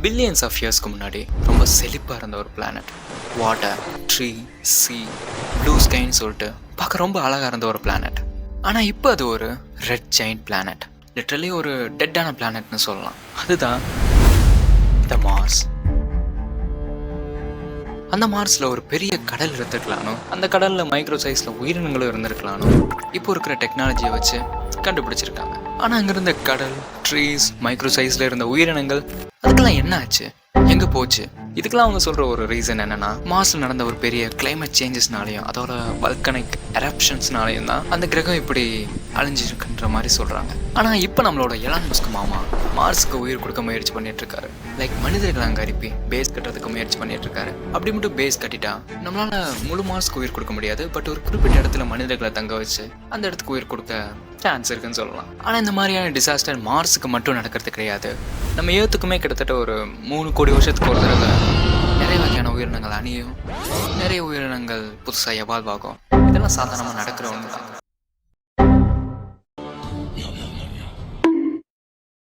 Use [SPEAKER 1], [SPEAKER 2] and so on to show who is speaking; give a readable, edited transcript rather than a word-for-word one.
[SPEAKER 1] Billions of இயர்ஸ்க்கு முன்னாடி ரொம்ப செழிப்பாக இருந்த ஒரு பிளானட். வாட்டர், ட்ரீ, சீ, ப்ளூ ஸ்கைன்னு சொல்லிட்டு பார்க்க ரொம்ப அழகாக இருந்த ஒரு பிளானட். ஆனால் இப்போ அது ஒரு ரெட் ஜெயிண்ட் பிளானட். லிட்ரலி ஒரு டெட்டான பிளானட்னு சொல்லலாம். அதுதான் த மார்ஸ். அந்த மார்ஸில் ஒரு பெரிய கடல் இருந்திருக்கலானோ, அந்த கடலில் மைக்ரோ சைஸில் உயிரினங்களும் இருந்திருக்கலானோ இப்போ இருக்கிற டெக்னாலஜியை வச்சு கண்டுபிடிச்சிருக்காங்க. ஆனால் அங்கே இருந்த கடல், ட்ரீஸ், மைக்ரோ சைஸில் இருந்த உயிரினங்கள் அதுக்கெல்லாம் என்ன ஆச்சு, எங்கே போச்சு? இதுக்கெல்லாம் அவங்க சொல்கிற ஒரு ரீசன் என்னென்னா, மார்ஸில் நடந்த ஒரு பெரிய கிளைமேட் சேஞ்சஸ்னாலையும் அதோட வல்கனிக் எரப்ஷன்ஸ்னாலையும் தான் அந்த கிரகம் இப்படி அழிஞ்சிருக்குன்ற மாதிரி சொல்கிறாங்க. ஆனால் இப்போ நம்மளோட எலான் மஸ்க் மாமா மார்ஸுக்கு உயிர் கொடுக்க முயற்சி பண்ணிட்டு இருக்காரு. லைக் மனிதர்கள் அங்கே அனுப்பி பேஸ் கட்டுறதுக்கு முயற்சி பண்ணிட்டு இருக்காரு. அப்படி மட்டும் பேஸ் கட்டிட்டா நம்மளால முழு மார்ஸ்க்கு உயிர் கொடுக்க முடியாது. பட் ஒரு குறிப்பிட்ட இடத்துல மனிதர்களை தங்க வச்சு அந்த இடத்துக்கு உயிர் கொடுக்க சான்ஸ் இருக்குன்னு சொல்லலாம். ஆனால் இந்த மாதிரியான டிசாஸ்டர் மார்ஸுக்கு மட்டும் நடக்கிறது கிடையாது. நம்ம ஏத்துக்குமே கிட்டத்தட்ட ஒரு 3 கோடி வருஷத்துக்கு ஒரு தடவை நிறைய வகையான உயிரினங்கள் அணியும், நிறைய உயிரினங்கள் புதுசாக எவால்வ் ஆகும். இதெல்லாம் சாதாரணமாக நடக்கிற ஒன்று தான்.